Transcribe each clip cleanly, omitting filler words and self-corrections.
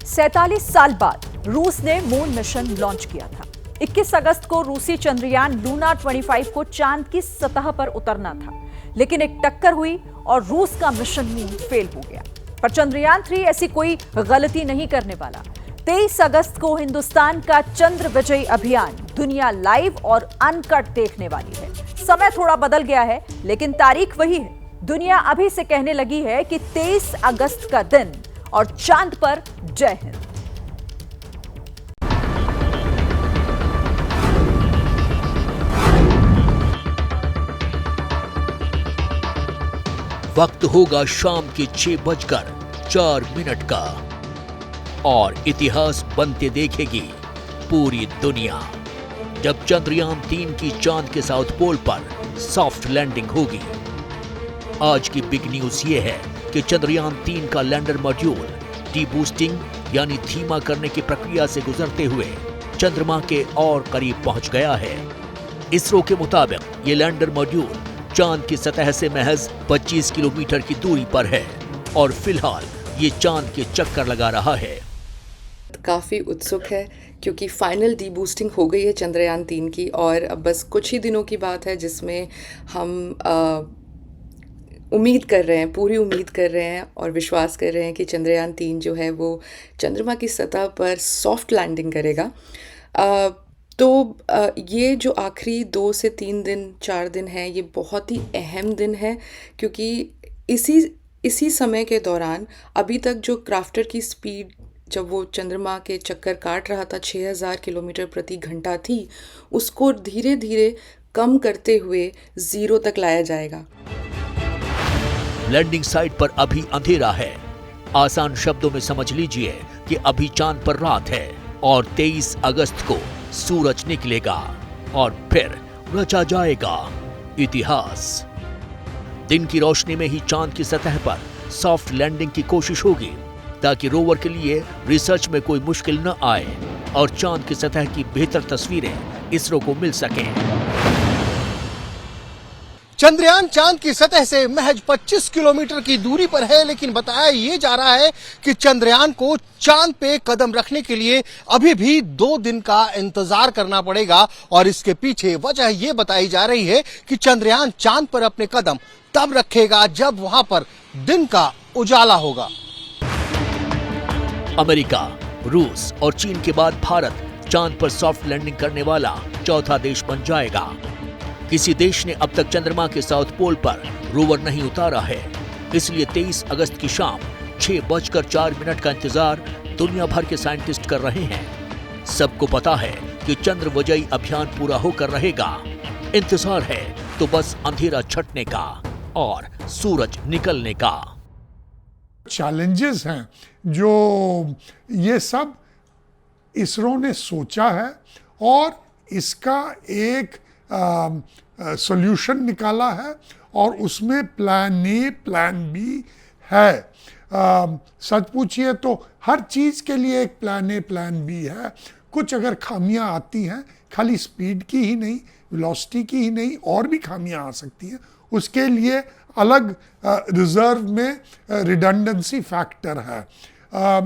47 साल बाद रूस ने मून मिशन लॉन्च किया था। 21 अगस्त को रूसी चंद्रयान लूना 25 को चांद की सतह पर उतरना था, लेकिन एक टक्कर हुई और रूस का मिशन मून फेल हो गया। पर चंद्रयान 3 ऐसी कोई गलती नहीं करने वाला। 23 अगस्त को हिंदुस्तान का चंद्र विजय अभियान दुनिया लाइव और अनकट देखने वाली है। समय थोड़ा बदल गया है, लेकिन तारीख वही है। दुनिया अभी से कहने लगी है कि 23 अगस्त का दिन और चांद पर जय हिंद। वक्त होगा शाम के 6:04 का और इतिहास बनते देखेगी पूरी दुनिया जब चंद्रयान 3 की चांद के साउथ पोल पर सॉफ्ट लैंडिंग होगी। आज की बिग न्यूज ये है कि चंद्रयान 3 का लैंडर मॉड्यूल डी-बूस्टिंग यानी धीमा करने की प्रक्रिया से गुजरते हुए चंद्रमा के और करीब पहुंच गया है। इसरो के मुताबिक ये लैंडर मॉड्यूल चांद की सतह से महज 25 किलोमीटर की दूरी पर है और फिलहाल ये चांद के चक्कर लगा रहा है। काफ़ी उत्सुक है क्योंकि फाइनल डी बूस्टिंग हो गई है चंद्रयान 3 की और अब बस कुछ ही दिनों की बात है जिसमें हम उम्मीद कर रहे हैं, पूरी उम्मीद कर रहे हैं और विश्वास कर रहे हैं कि चंद्रयान 3 जो है वो चंद्रमा की सतह पर सॉफ्ट लैंडिंग करेगा। ये जो आखिरी 2 से 3 दिन 4 दिन है, ये बहुत ही अहम दिन है क्योंकि इसी समय के दौरान अभी तक जो क्राफ्टर की स्पीड जब वो चंद्रमा के चक्कर काट रहा था 6000 किलोमीटर प्रति घंटा थी, उसको धीरे धीरे कम करते हुए 0 तक लाया जाएगा। लैंडिंग साइट पर अभी अंधेरा है। आसान शब्दों में समझ लीजिए कि अभी चांद पर रात है और 23 अगस्त को सूरज निकलेगा और फिर रचा जाएगा इतिहास। दिन की रोशनी में ही चांद की सतह पर सॉफ्ट लैंडिंग की कोशिश होगी ताकि रोवर के लिए रिसर्च में कोई मुश्किल न आए और चांद की सतह की बेहतर तस्वीरें इसरो को मिल सकें। चंद्रयान चांद की सतह से महज 25 किलोमीटर की दूरी पर है, लेकिन बताया ये जा रहा है कि चंद्रयान को चांद पे कदम रखने के लिए अभी भी 2 दिन का इंतजार करना पड़ेगा और इसके पीछे वजह ये बताई जा रही है कि चंद्रयान चांद पर अपने कदम तब रखेगा जब वहां पर दिन का उजाला होगा। अमेरिका, रूस और चीन के बाद भारत चांद पर सॉफ्ट लैंडिंग करने वाला चौथा देश बन जाएगा। किसी देश ने अब तक चंद्रमा के साउथ पोल पर रोवर नहीं उतारा है, इसलिए 23 अगस्त की शाम 6:04 का इंतजार दुनिया भर के साइंटिस्ट कर रहे हैं। सबको पता है कि चंद्र विजयी अभियान पूरा होकर रहेगा। इंतजार है तो बस अंधेरा छटने का और सूरज निकलने का। चैलेंजेस हैं जो ये सब इसरो ने सोचा है और इसका एक सॉल्यूशन निकाला है और उसमें प्लान ए प्लान बी है। सच पूछिए तो हर चीज़ के लिए एक प्लान ए प्लान बी है। कुछ अगर खामियां आती हैं, खाली स्पीड की ही नहीं, वेलोसिटी की ही नहीं, और भी खामियां आ सकती हैं, उसके लिए अलग रिजर्व में रिडंडेंसी फैक्टर है।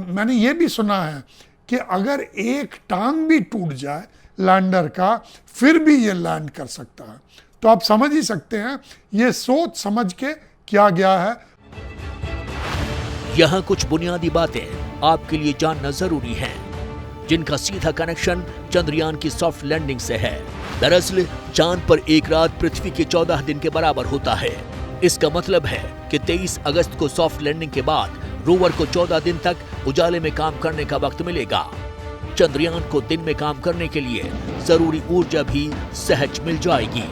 मैंने ये भी सुना है कि अगर एक टांग भी टूट जाए लैंडर का, फिर भी ये लैंड कर सकता है। तो आप समझ ही सकते हैं ये सोच समझ के किया गया है। यहाँ कुछ बुनियादी बातें आपके लिए जानना जरूरी है जिनका सीधा कनेक्शन चंद्रयान की सॉफ्ट लैंडिंग से है। दरअसल चांद पर एक रात पृथ्वी के 14 दिन के बराबर होता है। इसका मतलब है कि 23 अगस्त को सॉफ्ट लैंडिंग के बाद रोवर को 14 दिन तक उजाले में काम करने का वक्त मिलेगा। चंद्रयान को दिन में काम करने के लिए जरूरी ऊर्जा भी सहज मिल जाएगी।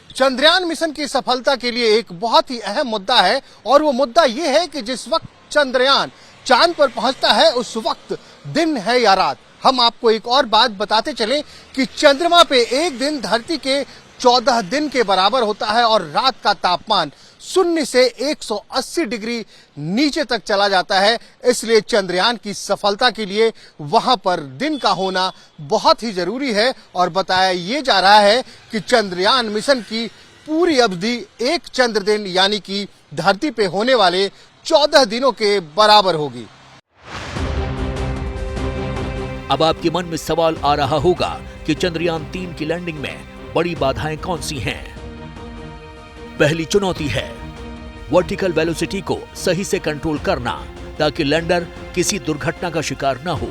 चंद्रयान मिशन की सफलता के लिए एक बहुत ही अहम मुद्दा है और वो मुद्दा ये है कि जिस वक्त चंद्रयान चांद पर पहुंचता है उस वक्त दिन है या रात। हम आपको एक और बात बताते चलें कि चंद्रमा पे एक दिन धरती के 14 दिन के बराबर होता है और रात का तापमान 0 से 180 डिग्री नीचे तक चला जाता है। इसलिए चंद्रयान की सफलता के लिए वहां पर दिन का होना बहुत ही जरूरी है और बताया ये जा रहा है कि चंद्रयान मिशन की पूरी अवधि एक चंद्र दिन यानी कि धरती पे होने वाले 14 दिनों के बराबर होगी। अब आपके मन में सवाल आ रहा होगा कि चंद्रयान 3 की लैंडिंग में बड़ी बाधाएं कौन सी हैं? पहली चुनौती है वर्टिकल वेलोसिटी को सही से कंट्रोल करना ताकि लैंडर किसी दुर्घटना का शिकार न हो।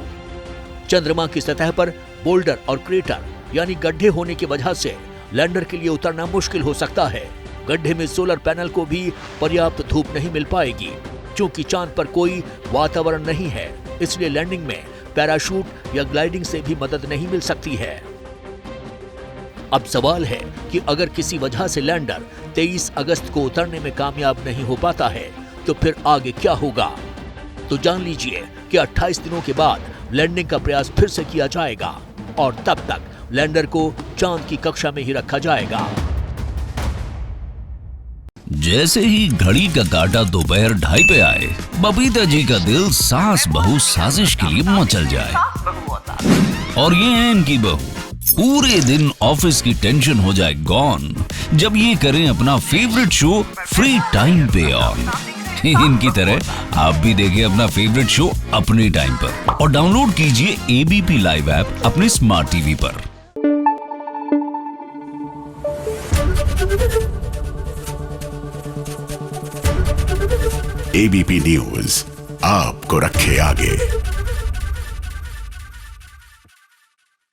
चंद्रमा की सतह पर बोल्डर और क्रेटर यानी गड्ढे होने की वजह से लैंडर के लिए उतरना मुश्किल हो सकता है। गड्ढे में सोलर पैनल को भी पर्याप्त धूप नहीं मिल पाएगी। क्योंकि चांद पर कोई वातावरण नहीं है, इसलिए लैंडिंग में पैराशूट या ग्लाइडिंग से भी मदद नहीं मिल सकती है। अब सवाल है कि अगर किसी वजह से लैंडर 23 अगस्त को उतरने में कामयाब नहीं हो पाता है तो फिर आगे क्या होगा? तो जान लीजिए कि 28 दिनों के बाद लैंडिंग का प्रयास फिर से किया जाएगा और तब तक लैंडर को चांद की कक्षा में ही रखा जाएगा। जैसे ही घड़ी का काटा दोपहर 2:30 पे आए, बबीता जी का दिल सास बहू साजिश के लिए मचल जाए। और ये है इनकी बहू, पूरे दिन ऑफिस की टेंशन हो जाए गॉन जब ये करें अपना फेवरेट शो फ्री टाइम पे ऑन। इनकी तरह आप भी देखिए अपना फेवरेट शो अपने टाइम पर और डाउनलोड कीजिए एबीपी लाइव ऐप अपने स्मार्ट टीवी पर। एबीपी न्यूज आपको रखे आगे।